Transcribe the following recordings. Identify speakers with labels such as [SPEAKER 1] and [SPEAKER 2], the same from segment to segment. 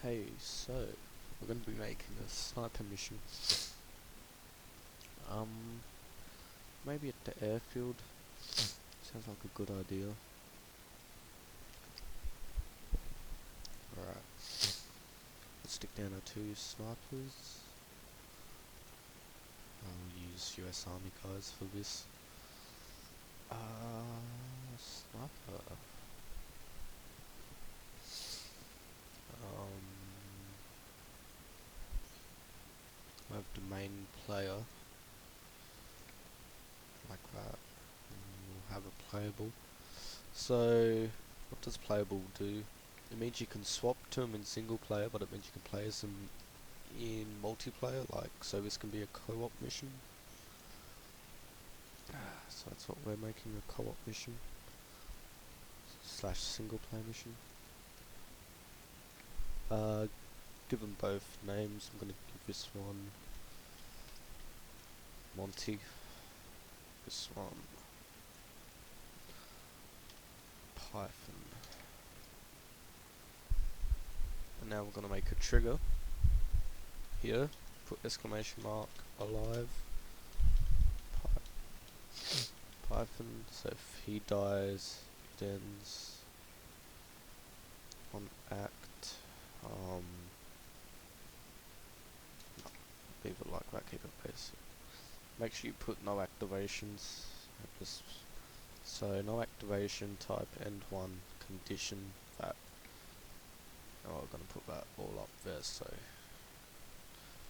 [SPEAKER 1] Hey, so we're going to be making a sniper mission. Maybe at the airfield. Sounds like a good idea. Alright, let's stick down our 2 snipers. I'll use US Army guys for this. Sniper. I have the main player. Like that. We'll have a playable. So, what does playable do? It means you can swap to them in single player, but it means you can play as them in multiplayer, so this can be a co-op mission. So that's what we're making, a co-op mission / single player mission. Give them both names. I'm gonna give this one Monty, this one Python. And now we're gonna make a trigger here, put exclamation mark alive Python, so if he dies, then on act, leave it like that, keep it basic. Make sure you put no activations, so no activation, type end one, condition that. Oh, I'm gonna put that all up there, so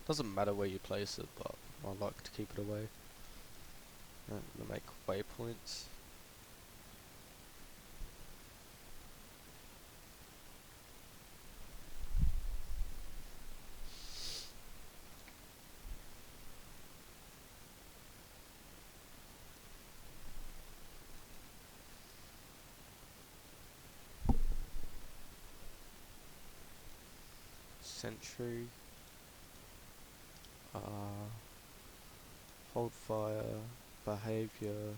[SPEAKER 1] doesn't matter where you place it, but I like to keep it away. I'm gonna make waypoints. Sentry, hold fire, behavior,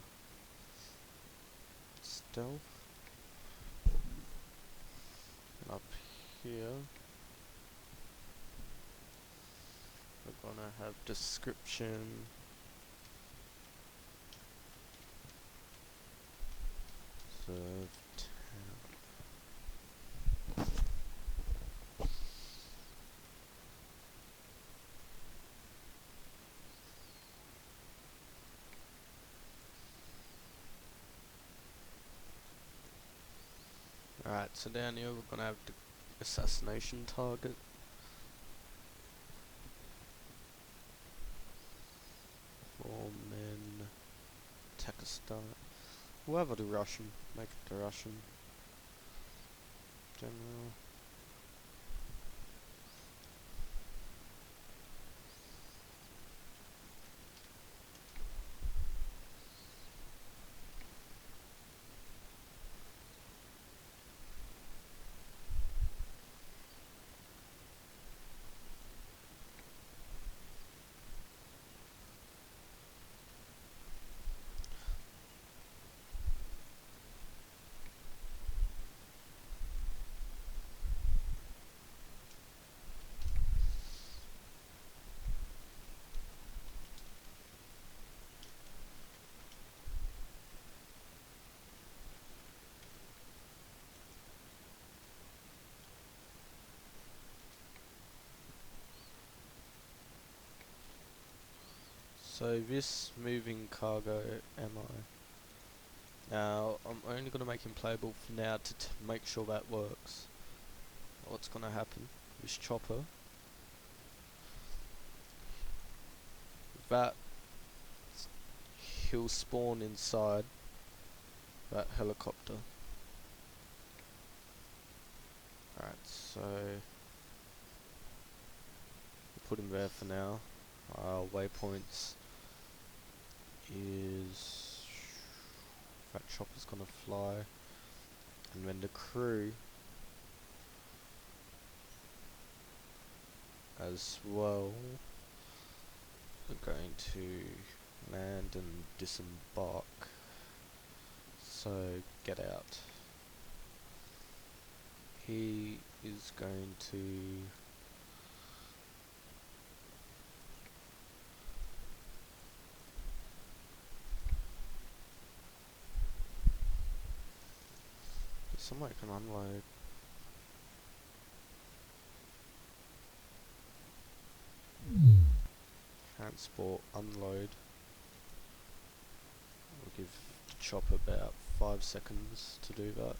[SPEAKER 1] stealth, and up here we're gonna have description, serve town. Alright, so down here we're gonna have the assassination target. Foreman, attack a start. Whoever the Russian, make it the Russian. General. So this moving cargo now I'm only going to make him playable for now to make sure that works. What's going to happen, this chopper, that he'll spawn inside that helicopter. Alright, so we'll put him there for now. Our waypoints is that chopper's gonna fly, and then the crew as well are going to land and disembark, so get out he is going to somewhere I can unload. Transport, unload. We'll give the chopper about 5 seconds to do that,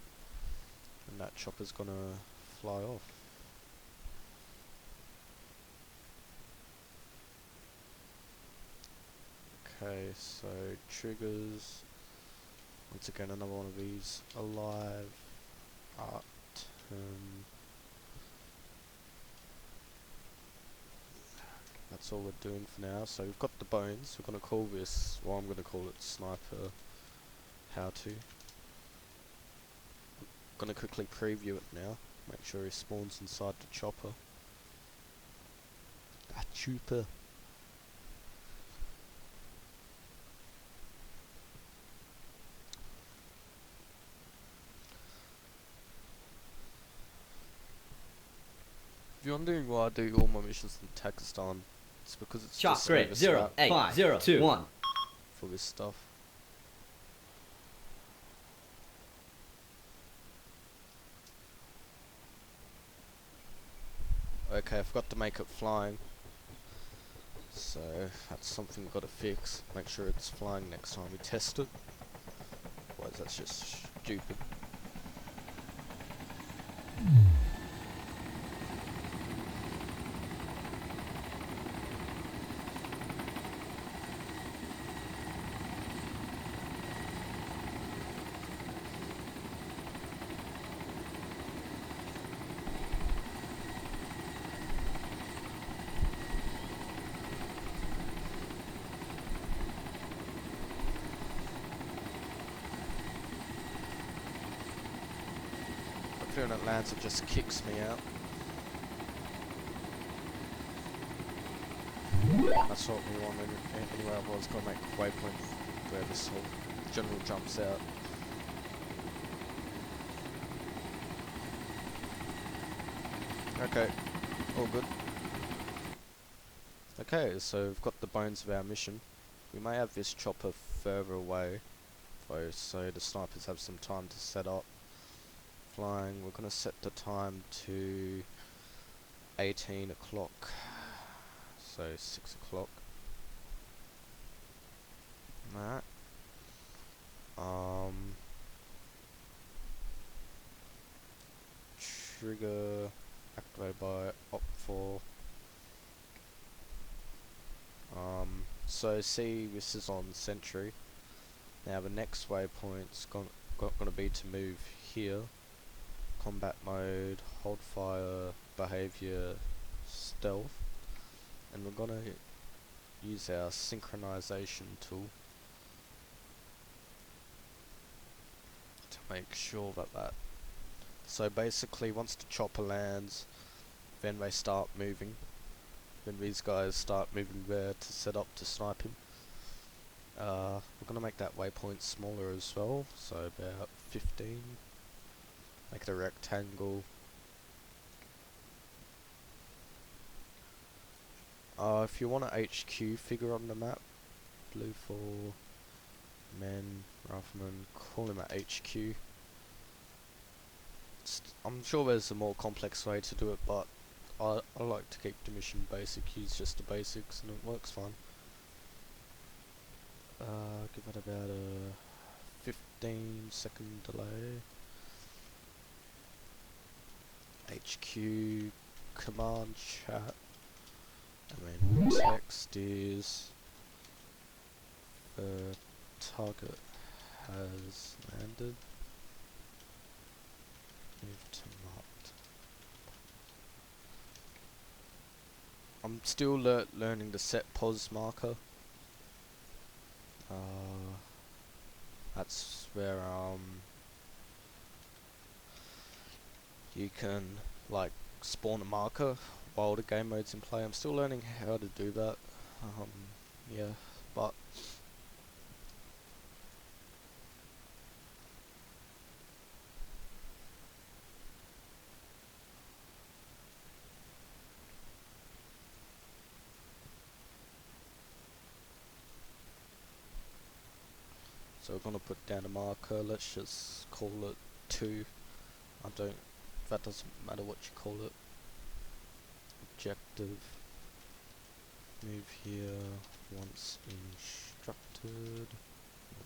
[SPEAKER 1] and that chopper's gonna fly off. Okay, so triggers. Once again, another one of these. Alive. Art. That's all we're doing for now. So we've got the bones. We're going to call this, well, I'm going to call it sniper how to. I'm going to quickly preview it now. Make sure he spawns inside the chopper. That chopper. If you're wondering why I do all my missions in Pakistan, it's because it's
[SPEAKER 2] Shot
[SPEAKER 1] just
[SPEAKER 2] grid 08502
[SPEAKER 1] for this stuff. Okay, I forgot to make it flying, so that's something we've got to fix. Make sure it's flying next time we test it. Otherwise that's just stupid. When it lands, it just kicks me out. That's what we want anyway, otherwise gonna make a waypoint where this whole general jumps out. Okay, all good. Okay, so we've got the bones of our mission. We may have this chopper further away, so the snipers have some time to set up. Flying, we're going to set the time to 18 o'clock, so 6 o'clock. That. Trigger activated by op4. So see, this is on sentry. Now the next waypoint's going to be to move here. Combat mode, hold fire, behavior, stealth, and we're gonna use our synchronization tool to make sure that so basically once the chopper lands, then they start moving, then these guys start moving there to set up to snipe him. We're gonna make that waypoint smaller as well, so about 15. Make it a rectangle. If you want a HQ figure on the map, blue for men, rifleman, call him a HQ. I'm sure there's a more complex way to do it, but I like to keep the mission basic, use just the basics, and it works fine. Give it about a 15-second delay. HQ command chat, and then text is the target has landed. Move to marked. I'm still learning the set pos marker. That's where you can like spawn a marker while the game mode's in play. I'm still learning how to do that. Yeah, but So we're gonna put down a marker. Let's just call it 2. That doesn't matter what you call it. Objective. Move here once instructed.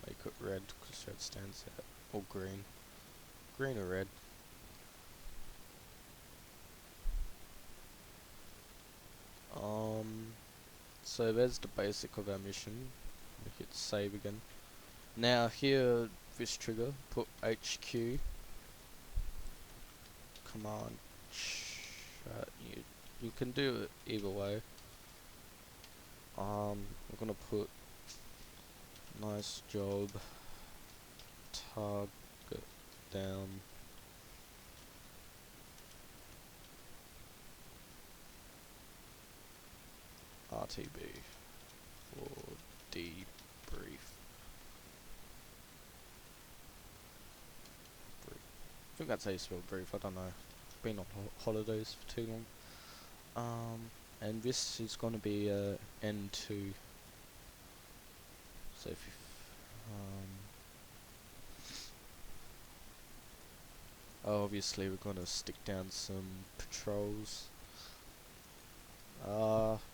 [SPEAKER 1] Make it red because red stands out. Or green. Green or red. So there's the basic of our mission. We hit save again. Now here, this trigger, put HQ. Command. You can do it either way. We're gonna put nice job. Target down. RTB for debrief. I think that's how you spell brief, I don't know. Been on holidays for too long. And this is going to be N2. So if you obviously we're going to stick down some patrols.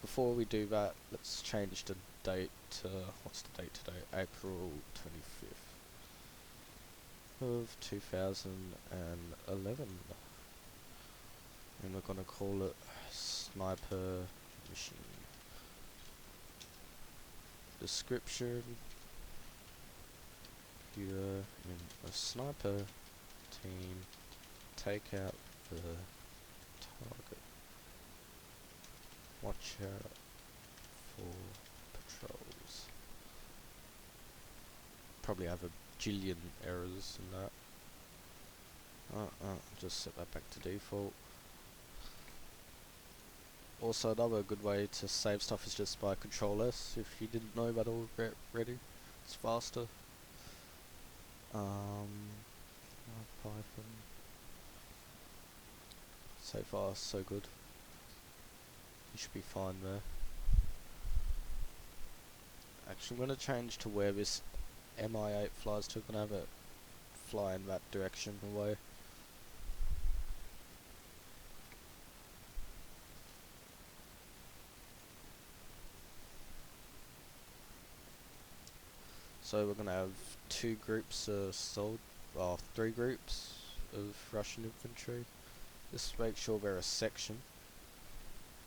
[SPEAKER 1] Before we do that, let's change the date to, what's the date today? April 25th of 2011. And we're gonna call it Sniper Mission. Description. You're in a sniper team. Take out the target. Watch out for patrols. Probably have a jillion errors in that. Just set that back to default. Also, another good way to save stuff is just by Control S. If you didn't know that already, it's faster. Python. So far, so good. You should be fine there. Actually, I'm going to change to where this MI8 flies to. I'm going to have it fly in that direction away. So we're going to have 2 groups of 3 groups of Russian infantry. Just make sure they're a section,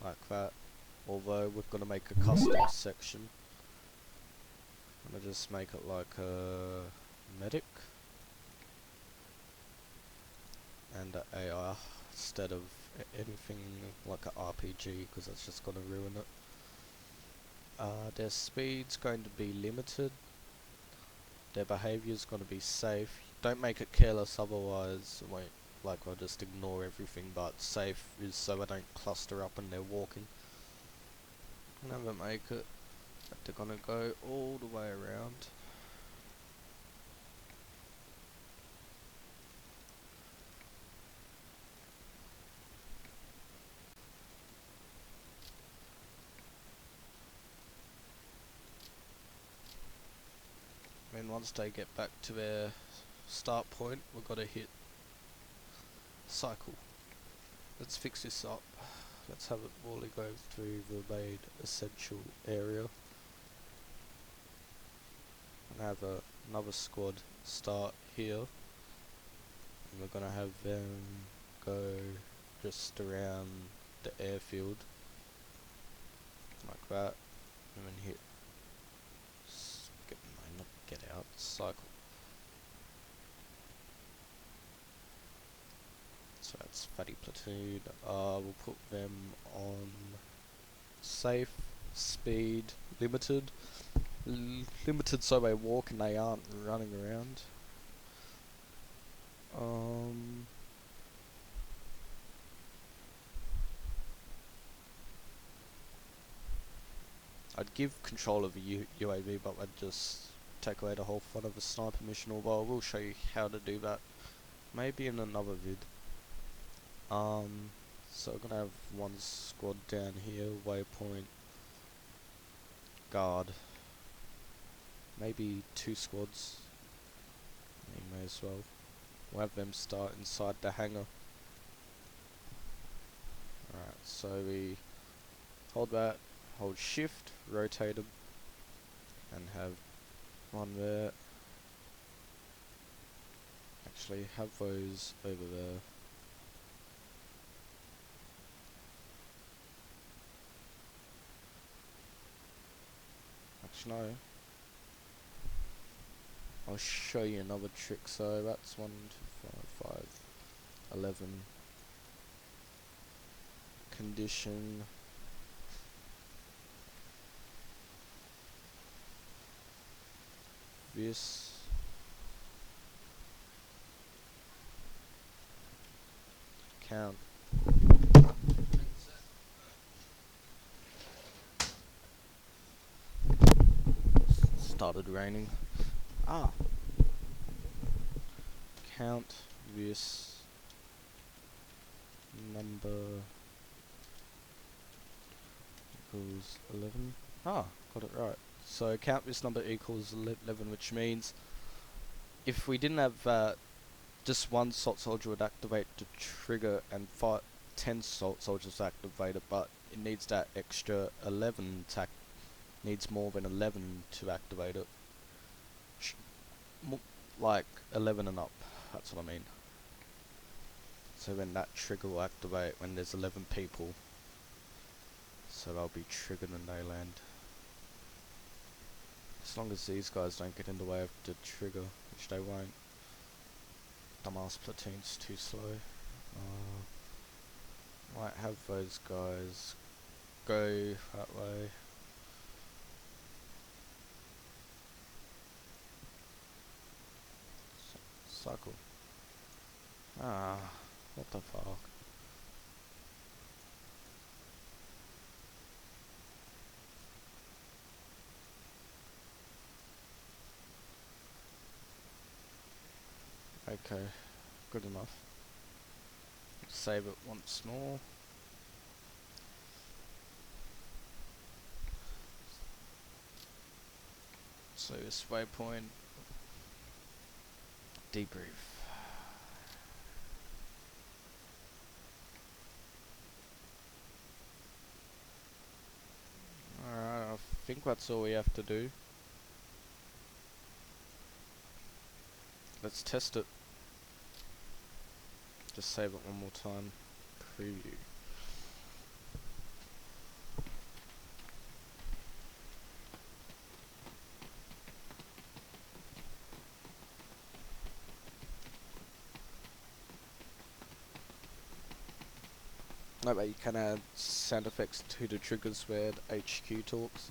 [SPEAKER 1] like that. Although we're going to make a custom section. I'm going to just make it like a medic and an AR instead of anything like an RPG, because that's just going to ruin it. Their speed's going to be limited. Their behaviour's going to be safe. Don't make it careless, otherwise we'll just ignore everything, but safe is so they don't cluster up when they're walking. Never make it that they're going to go all the way around. And once they get back to their start point, we've got to hit cycle. Let's fix this up. Let's have it fully go through the main essential area. And have another squad start here. And we're going to have them go just around the airfield. Like that. And then hit get out, cycle. So that's fatty platoon. We'll put them on safe, speed, limited. Limited so they walk and they aren't running around. I'd give control of the UAV, but I'd just take away the whole fun of a sniper mission, although I will show you how to do that maybe in another vid. So we're gonna have 1 squad down here, waypoint, guard, maybe 2 squads may as well. We'll have them start inside the hangar. Alright, so we hold that, hold shift, rotate them, and have one there. Actually, have those over there. Actually, no. I'll show you another trick. So that's 1, 2, 5, 5, 11. Condition. This. Count. Started raining. Count this number equals 11. Got it right. So count this number equals 11, which means if we didn't have just one salt soldier would activate the trigger and 10 salt soldiers activate it, but it needs that extra 11 needs more than 11 to activate it. Like 11 and up, that's what I mean. So then that trigger will activate when there's 11 people. So they'll be triggered when they land. As long as these guys don't get in the way of the trigger, which they won't. Dumbass platoon's too slow. Might have those guys go that way. Cycle. What the fuck? Okay, good enough. Save it once more. So this waypoint, debrief. Alright, I think that's all we have to do. Let's test it. Just save it one more time. Preview. That way you can add sound effects to the triggers where the HQ talks.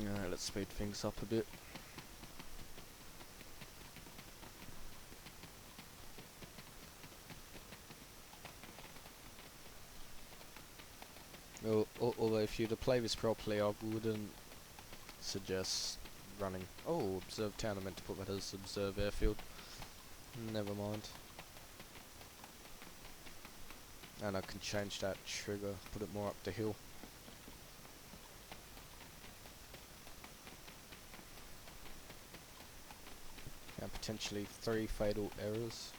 [SPEAKER 1] Alright, let's speed things up a bit. Although if you were to play this properly, I wouldn't suggest running. Oh, observe town, I meant to put that as observe airfield. Never mind. And I can change that trigger, put it more up the hill. And potentially 3 fatal errors.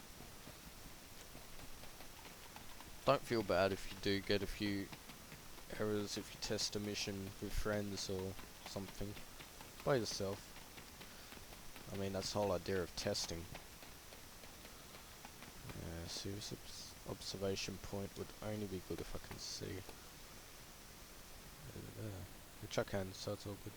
[SPEAKER 1] Don't feel bad if you do get a few errors if you test a mission with friends or something by yourself. I mean, that's the whole idea of testing. Serious observation point would only be good if I can see. Which I can, so it's all good.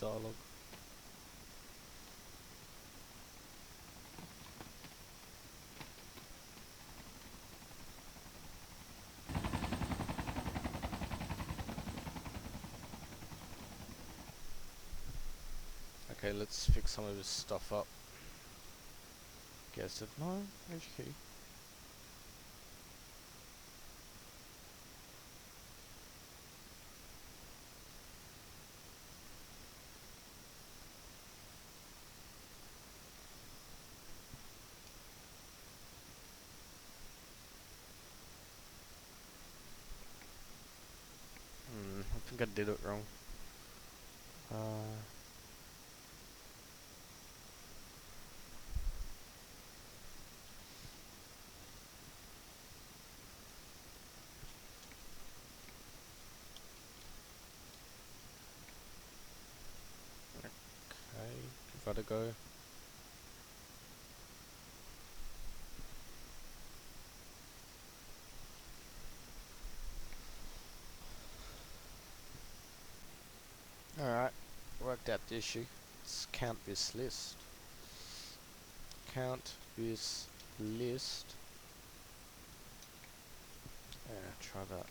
[SPEAKER 1] dialogue. Okay, let's fix some of this stuff up. Guess if no, HQ. I think I did it wrong. Okay, give that a go. Alright, worked out the issue. Let's count this list. Count this list. Yeah, try that.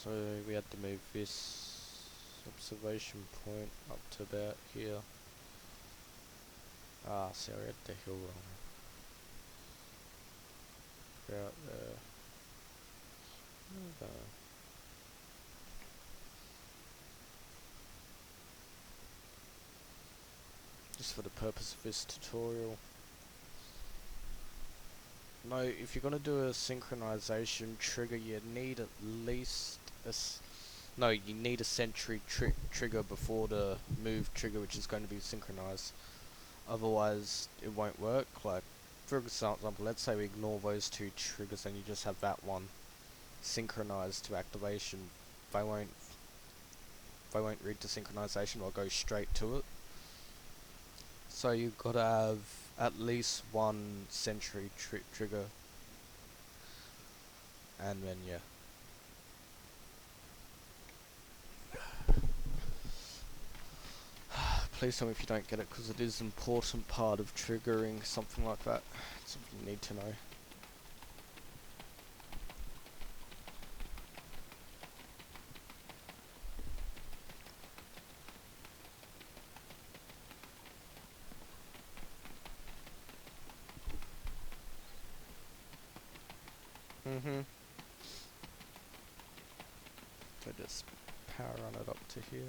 [SPEAKER 1] So we had to move this observation point up to about here. Ah, sorry, I had the hill wrong. About there. Just for the purpose of this tutorial. No, if you're gonna do a synchronization trigger, you need at least you need a sentry trigger before the move trigger, which is going to be synchronized. Otherwise, it won't work. Like, for example, let's say we ignore those two triggers and you just have that one synchronized to activation. They won't read the synchronization or go straight to it. So you've got to have at least one sentry trigger, and then yeah. Please tell me if you don't get it, because it is an important part of triggering something like that. It's something you need to know. So just power run it up to here.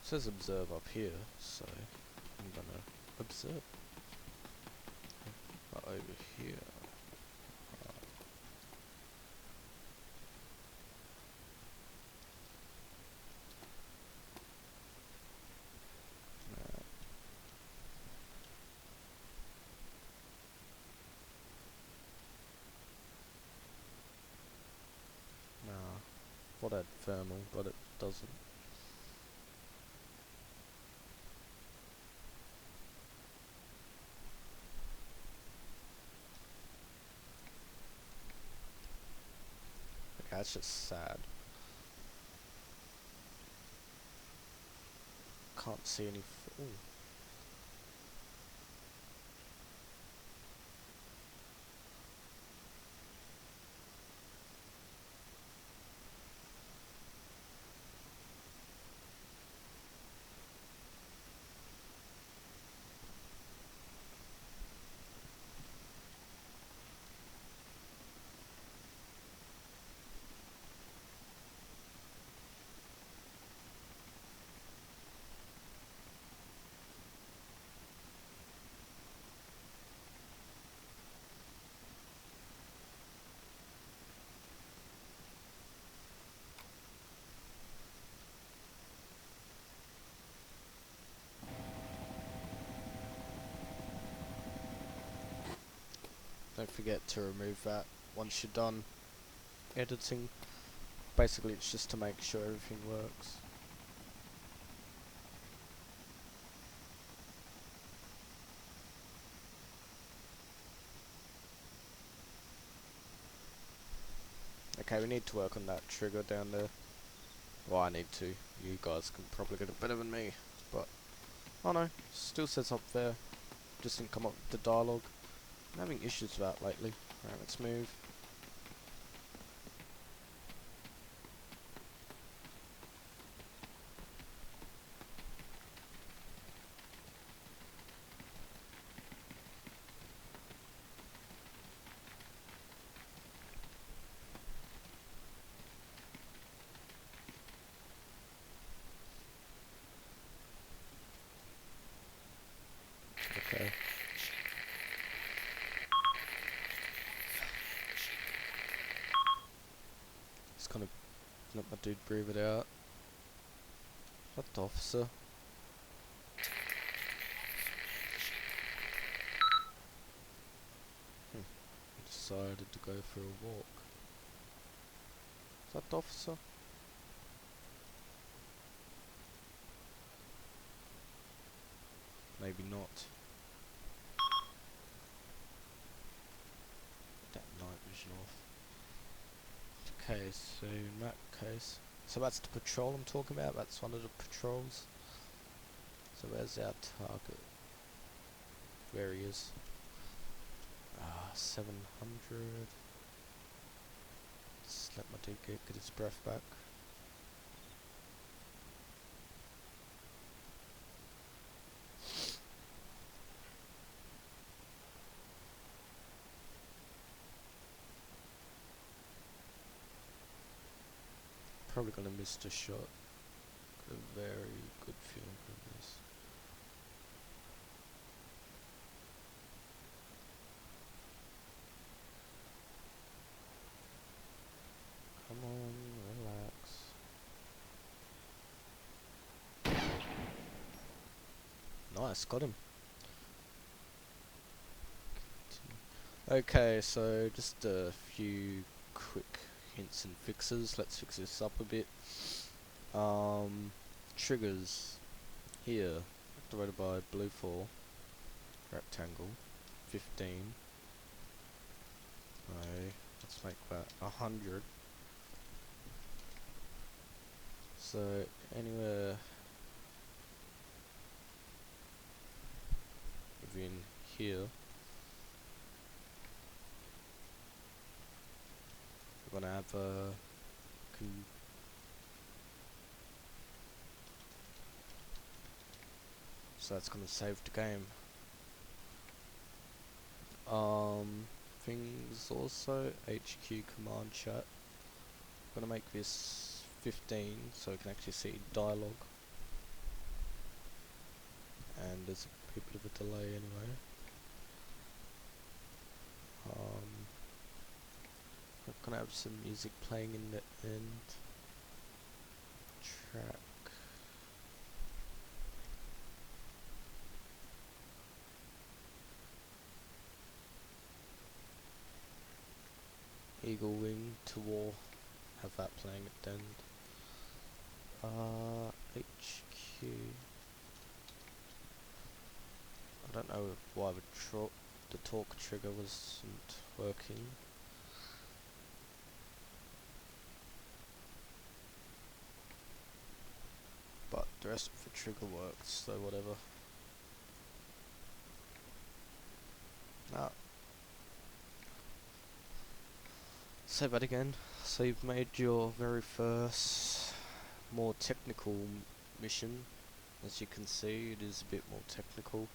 [SPEAKER 1] It says observe up here, so I'm gonna observe over here. Thought it had thermal, but it doesn't. Okay, that's just sad. Can't see any. Ooh. Don't forget to remove that once you're done editing. Basically, it's just to make sure everything works. Okay, we need to work on that trigger down there. Well, I need to. You guys can probably get it better than me. But, oh no, still says up there. Just didn't come up with the dialogue. I'm having issues with that lately. Alright, let's move. Okay. Just kind of let my dude breathe it out. What the officer? Decided to go for a walk. Is that the officer? Maybe not. That night vision off. Okay, so in that case, so that's the patrol I'm talking about. That's one of the patrols. So where's our target? Where he is? 700. Just let my dude get his breath back. Probably gonna miss the shot. Got a very good feeling for this. Come on, relax. Nice, got him. Okay, so just a few quick hints and fixes. Let's fix this up a bit. Triggers here, divided by blue 4, rectangle, 15. Okay, let's make that 100. So anywhere within here, we're gonna have a so that's gonna save the game. Things also HQ command chat. I'm gonna make this 15 so we can actually see dialogue. And there's a bit of a delay anyway. I'm gonna have some music playing in the end. Track. Eagle Wing to War. Have that playing at the end. HQ. I don't know why the talk trigger wasn't working. But the rest of the trigger works, so whatever. Say that again. So you've made your very first more technical mission. As you can see, it is a bit more technical.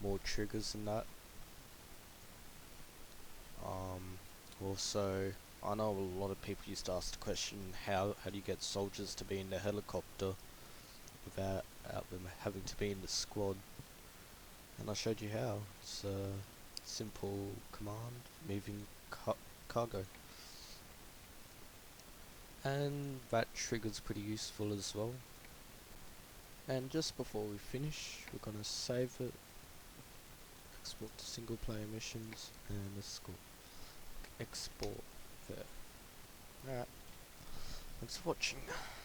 [SPEAKER 1] More triggers and that. Also, I know a lot of people used to ask the question, how do you get soldiers to be in the helicopter without them having to be in the squad? And I showed you how. It's a simple command, moving cargo. And that trigger's pretty useful as well. And just before we finish, we're gonna save it, export to single player missions, and let's go export there. Alright, thanks for watching.